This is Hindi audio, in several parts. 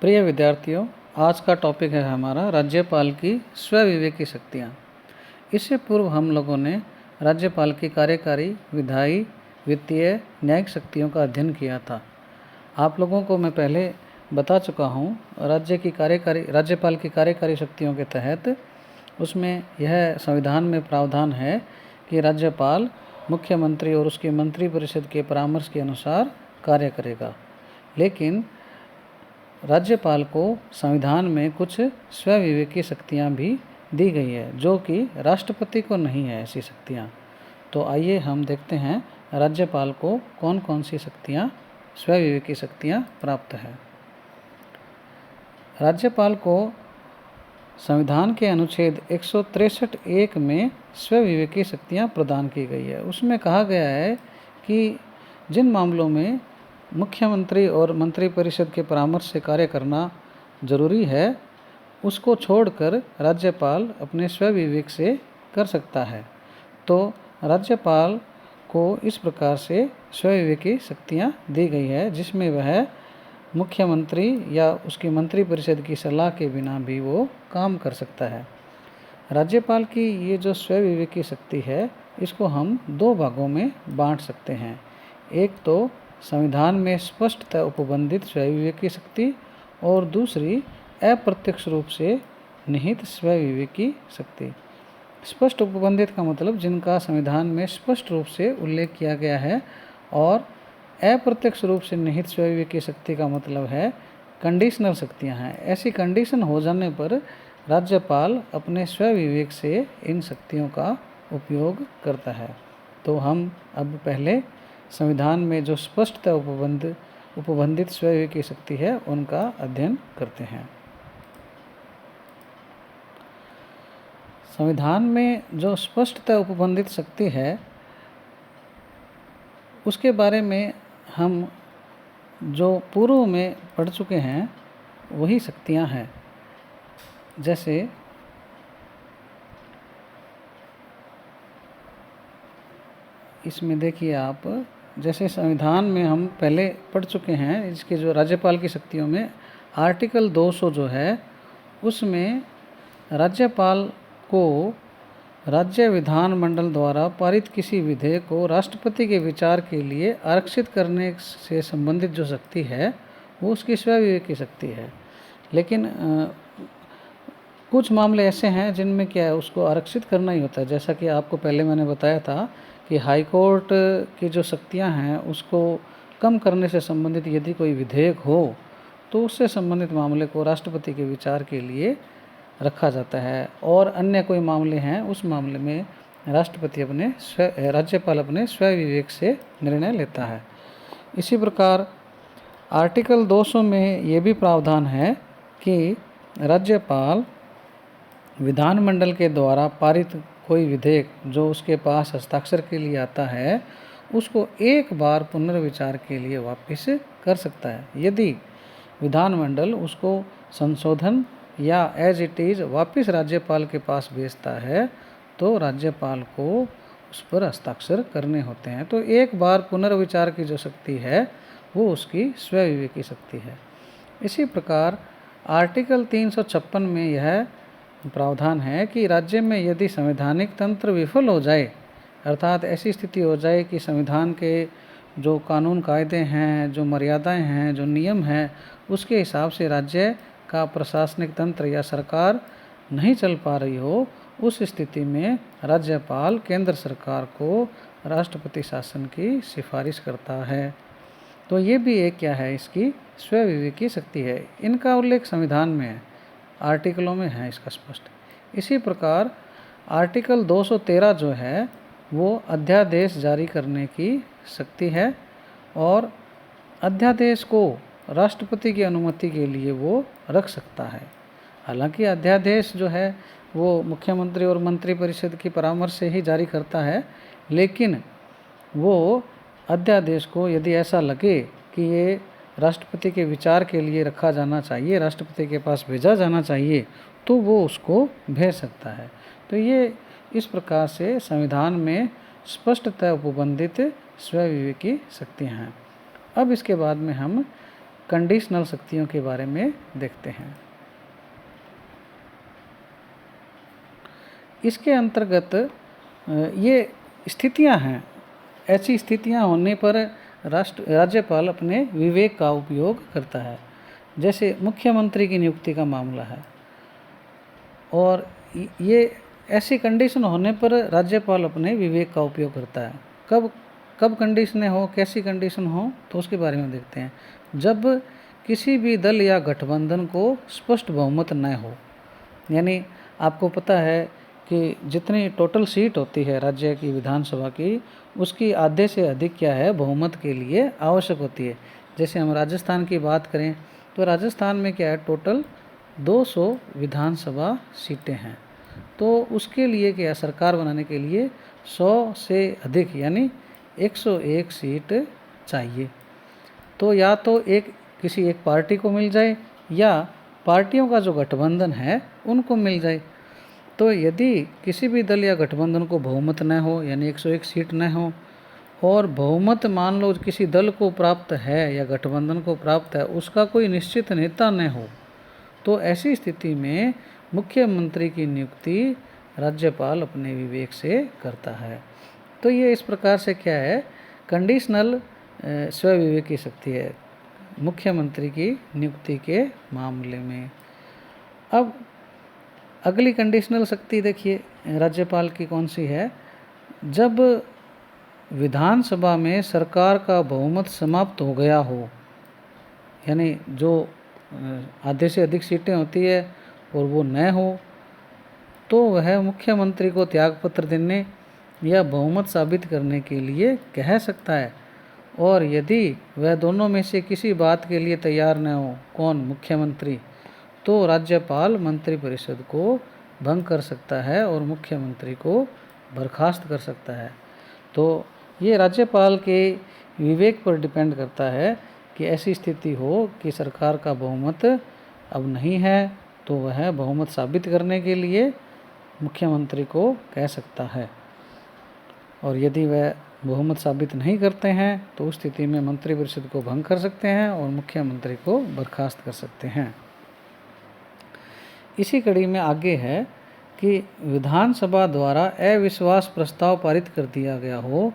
प्रिय विद्यार्थियों, आज का टॉपिक है हमारा राज्यपाल की स्वविवेकी शक्तियाँ। इससे पूर्व हम लोगों ने राज्यपाल की कार्यकारी, विधायी, वित्तीय, न्यायिक शक्तियों का अध्ययन किया था। आप लोगों को मैं पहले बता चुका हूँ राज्यपाल की कार्यकारी शक्तियों के तहत उसमें यह संविधान में प्रावधान है कि राज्यपाल मुख्यमंत्री और उसकी मंत्रिपरिषद के परामर्श के अनुसार कार्य करेगा। लेकिन राज्यपाल को संविधान में कुछ स्वविवेकी शक्तियाँ भी दी गई है, जो कि राष्ट्रपति को नहीं है ऐसी शक्तियाँ। तो आइए हम देखते हैं राज्यपाल को कौन कौन सी शक्तियाँ, स्वविवेकी शक्तियाँ प्राप्त है। राज्यपाल को संविधान के अनुच्छेद 163(1) में स्वविवेकी शक्तियाँ प्रदान की गई है। उसमें कहा गया है कि जिन मामलों में मुख्यमंत्री और मंत्रिपरिषद के परामर्श से कार्य करना जरूरी है, उसको छोड़कर राज्यपाल अपने स्वविवेक से कर सकता है। तो राज्यपाल को इस प्रकार से स्वविवेकी शक्तियाँ दी गई है, जिसमें वह मुख्यमंत्री या उसकी मंत्रिपरिषद की सलाह के बिना भी वो काम कर सकता है। राज्यपाल की ये जो स्वविवेकी शक्ति है, इसको हम दो भागों में बांट सकते हैं। एक तो संविधान में स्पष्टतः उपबंधित स्वविवेकी शक्ति और दूसरी अप्रत्यक्ष रूप से निहित स्वविवेकी शक्ति। स्पष्ट उपबंधित का मतलब जिनका संविधान में स्पष्ट रूप से उल्लेख किया गया है, और अप्रत्यक्ष रूप से निहित स्वविवेकी शक्ति का मतलब है कंडीशनल शक्तियां हैं। ऐसी कंडीशन हो जाने पर राज्यपाल अपने स्वविवेक से इन शक्तियों का उपयोग करता है। तो हम अब पहले संविधान में जो स्पष्टतः उपबंधित स्वविवेकी शक्ति है, उनका अध्ययन करते हैं। संविधान में जो स्पष्टतः उपबंधित शक्ति है, उसके बारे में हम जो पूर्व में पढ़ चुके हैं वही शक्तियां हैं। जैसे इसमें देखिए आप, जैसे संविधान में हम पहले पढ़ चुके हैं, इसके जो राज्यपाल की शक्तियों में आर्टिकल 200 जो है, उसमें राज्यपाल को राज्य विधानमंडल द्वारा पारित किसी विधेयक को राष्ट्रपति के विचार के लिए आरक्षित करने से संबंधित जो शक्ति है, वो उसकी स्वविवेकी शक्ति है। लेकिन कुछ मामले ऐसे हैं जिनमें क्या है, उसको आरक्षित करना ही होता है। जैसा कि आपको पहले मैंने बताया था कि हाई कोर्ट की जो शक्तियां हैं, उसको कम करने से संबंधित यदि कोई विधेयक हो, तो उससे संबंधित मामले को राष्ट्रपति के विचार के लिए रखा जाता है। और अन्य कोई मामले हैं, उस मामले में राज्यपाल अपने स्वविवेक से निर्णय लेता है। इसी प्रकार आर्टिकल 200 में ये भी प्रावधान है कि राज्यपाल विधानमंडल के द्वारा पारित कोई विधेयक जो उसके पास हस्ताक्षर के लिए आता है, उसको एक बार पुनर्विचार के लिए वापस कर सकता है। यदि विधानमंडल उसको संशोधन या एज इट इज़ वापस राज्यपाल के पास भेजता है, तो राज्यपाल को उस पर हस्ताक्षर करने होते हैं। तो एक बार पुनर्विचार की जो शक्ति है, वो उसकी स्वविवेकी शक्ति है। इसी प्रकार आर्टिकल 356 में यह प्रावधान है कि राज्य में यदि संवैधानिक तंत्र विफल हो जाए, अर्थात ऐसी स्थिति हो जाए कि संविधान के जो कानून कायदे हैं, जो मर्यादाएं हैं, जो नियम हैं, उसके हिसाब से राज्य का प्रशासनिक तंत्र या सरकार नहीं चल पा रही हो, उस स्थिति में राज्यपाल केंद्र सरकार को राष्ट्रपति शासन की सिफारिश करता है। तो ये भी एक क्या है, इसकी स्वविवेकी शक्ति है। इनका उल्लेख संविधान में है, आर्टिकलों में है इसका स्पष्ट। इसी प्रकार आर्टिकल 213 जो है, वो अध्यादेश जारी करने की शक्ति है, और अध्यादेश को राष्ट्रपति की अनुमति के लिए वो रख सकता है। हालांकि अध्यादेश जो है वो मुख्यमंत्री और मंत्रिपरिषद की परामर्श से ही जारी करता है, लेकिन वो अध्यादेश को यदि ऐसा लगे कि ये राष्ट्रपति के विचार के लिए रखा जाना चाहिए, राष्ट्रपति के पास भेजा जाना चाहिए, तो वो उसको भेज सकता है। तो ये इस प्रकार से संविधान में स्पष्टतः उपबंधित स्वविवेकी शक्तियाँ हैं। अब इसके बाद में हम कंडीशनल शक्तियों के बारे में देखते हैं। इसके अंतर्गत ये स्थितियां हैं, ऐसी स्थितियां होने पर राज्यपाल अपने विवेक का उपयोग करता है। जैसे मुख्यमंत्री की नियुक्ति का मामला है, और ये ऐसी कंडीशन होने पर राज्यपाल अपने विवेक का उपयोग करता है। कब कब कंडीशनें हो, कैसी कंडीशन हो, तो उसके बारे में देखते हैं। जब किसी भी दल या गठबंधन को स्पष्ट बहुमत न हो, यानी आपको पता है कि जितनी टोटल सीट होती है राज्य की विधानसभा की, उसकी आधे से अधिक क्या है, बहुमत के लिए आवश्यक होती है। जैसे हम राजस्थान की बात करें तो राजस्थान में क्या है, टोटल 200 विधानसभा सीटें हैं। तो उसके लिए क्या, सरकार बनाने के लिए 100 से अधिक यानी 101 सीट चाहिए। तो या तो किसी एक पार्टी को मिल जाए, या पार्टियों का जो गठबंधन है उनको मिल जाए। तो यदि किसी भी दल या गठबंधन को बहुमत न हो, यानी 101 सीट न हो, और बहुमत मान लो किसी दल को प्राप्त है या गठबंधन को प्राप्त है, उसका कोई निश्चित नेता न हो, तो ऐसी स्थिति में मुख्यमंत्री की नियुक्ति राज्यपाल अपने विवेक से करता है। तो ये इस प्रकार से क्या है, कंडीशनल स्वविवेक की शक्ति है मुख्यमंत्री की नियुक्ति के मामले में। अब अगली कंडीशनल शक्ति देखिए राज्यपाल की कौन सी है। जब विधानसभा में सरकार का बहुमत समाप्त हो गया हो, यानी जो आधे से अधिक सीटें होती है और वो न हो, तो वह मुख्यमंत्री को त्यागपत्र देने या बहुमत साबित करने के लिए कह सकता है। और यदि वह दोनों में से किसी बात के लिए तैयार न हो, कौन, मुख्यमंत्री, तो राज्यपाल मंत्रिपरिषद को भंग कर सकता है और मुख्यमंत्री को बर्खास्त कर सकता है। तो ये राज्यपाल के विवेक पर डिपेंड करता है कि ऐसी स्थिति हो कि सरकार का बहुमत अब नहीं है, तो वह बहुमत साबित करने के लिए मुख्यमंत्री को कह सकता है। और यदि वह बहुमत साबित नहीं करते हैं तो उस स्थिति में मंत्रिपरिषद को भंग कर सकते हैं और मुख्यमंत्री को बर्खास्त कर सकते हैं। इसी कड़ी में आगे है कि विधानसभा द्वारा अविश्वास प्रस्ताव पारित कर दिया गया हो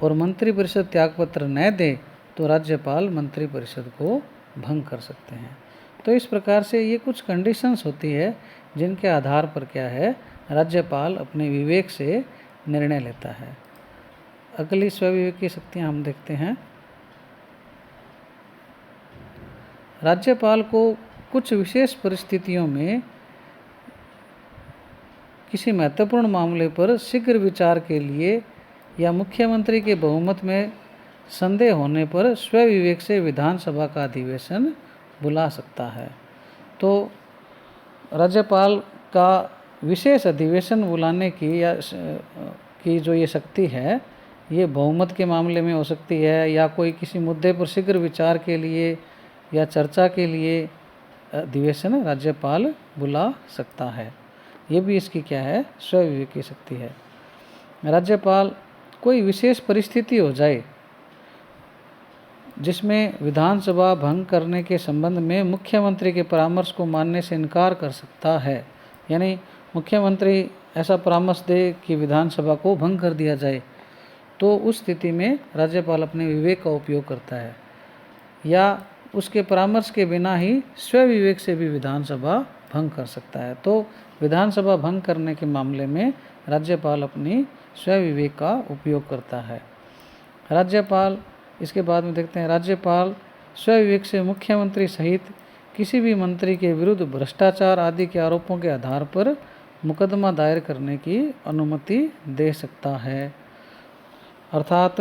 और मंत्रिपरिषद त्यागपत्र न दे, तो राज्यपाल मंत्रिपरिषद को भंग कर सकते हैं। तो इस प्रकार से ये कुछ कंडीशंस होती है जिनके आधार पर क्या है, राज्यपाल अपने विवेक से निर्णय लेता है। अगली स्वविवेक की शक्तियाँ हम देखते हैं। राज्यपाल को कुछ विशेष परिस्थितियों में किसी महत्वपूर्ण मामले पर शीघ्र विचार के लिए या मुख्यमंत्री के बहुमत में संदेह होने पर स्वविवेक से विधानसभा का अधिवेशन बुला सकता है। तो राज्यपाल का विशेष अधिवेशन बुलाने की जो ये शक्ति है, ये बहुमत के मामले में हो सकती है, या कोई किसी मुद्दे पर शीघ्र विचार के लिए या चर्चा के लिए अधिवेशन राज्यपाल बुला सकता है। ये भी इसकी क्या है, स्वविवेक की शक्ति है। राज्यपाल कोई विशेष परिस्थिति हो जाए जिसमें विधानसभा भंग करने के संबंध में मुख्यमंत्री के परामर्श को मानने से इनकार कर सकता है, यानी मुख्यमंत्री ऐसा परामर्श दे कि विधानसभा को भंग कर दिया जाए, तो उस स्थिति में राज्यपाल अपने विवेक का उपयोग करता है, या उसके परामर्श के बिना ही स्वविवेक से भी विधानसभा भंग कर सकता है। तो विधानसभा भंग करने के मामले में राज्यपाल अपनी स्वविवेक का उपयोग करता है। राज्यपाल, इसके बाद में देखते हैं, राज्यपाल स्वविवेक से मुख्यमंत्री सहित किसी भी मंत्री के विरुद्ध भ्रष्टाचार आदि के आरोपों के आधार पर मुकदमा दायर करने की अनुमति दे सकता है। अर्थात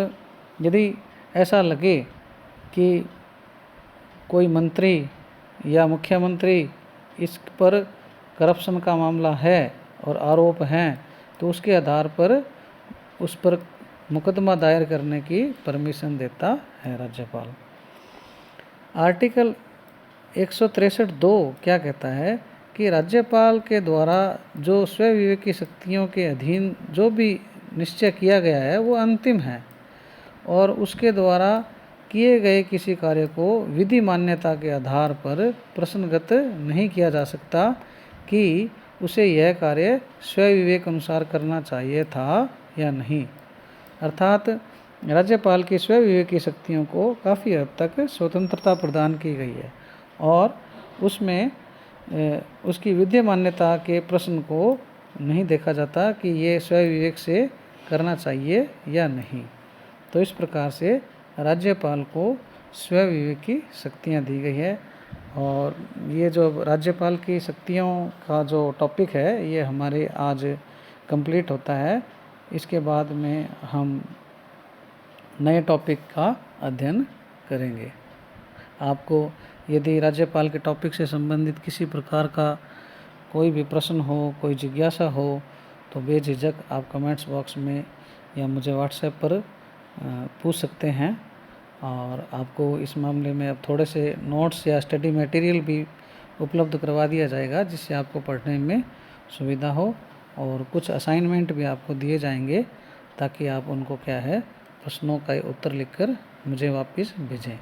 यदि ऐसा लगे कि कोई मंत्री या मुख्यमंत्री इस पर करप्शन का मामला है और आरोप हैं, तो उसके आधार पर उस पर मुकदमा दायर करने की परमिशन देता है राज्यपाल। आर्टिकल 163(2) क्या कहता है कि राज्यपाल के द्वारा जो स्वविवेक की शक्तियों के अधीन जो भी निश्चय किया गया है वो अंतिम है, और उसके द्वारा किए गए किसी कार्य को विधि मान्यता के आधार पर प्रश्नगत नहीं किया जा सकता कि उसे यह कार्य स्वविवेक अनुसार करना चाहिए था या नहीं। अर्थात राज्यपाल की स्वविवेकी शक्तियों को काफ़ी हद तक स्वतंत्रता प्रदान की गई है और उसमें उसकी विधि मान्यता के प्रश्न को नहीं देखा जाता कि ये स्वविवेक से करना चाहिए या नहीं। तो इस प्रकार से राज्यपाल को स्वविवेक की शक्तियाँ दी गई है। और ये जो राज्यपाल की शक्तियों का जो टॉपिक है ये हमारे आज कंप्लीट होता है। इसके बाद में हम नए टॉपिक का अध्ययन करेंगे। आपको यदि राज्यपाल के टॉपिक से संबंधित किसी प्रकार का कोई भी प्रश्न हो, कोई जिज्ञासा हो, तो बेझिझक आप कमेंट्स बॉक्स में या मुझे व्हाट्सएप पर पूछ सकते हैं। और आपको इस मामले में अब थोड़े से नोट्स या स्टडी मटेरियल भी उपलब्ध करवा दिया जाएगा जिससे आपको पढ़ने में सुविधा हो, और कुछ असाइनमेंट भी आपको दिए जाएंगे ताकि आप उनको क्या है प्रश्नों का उत्तर लिखकर मुझे वापस भेजें।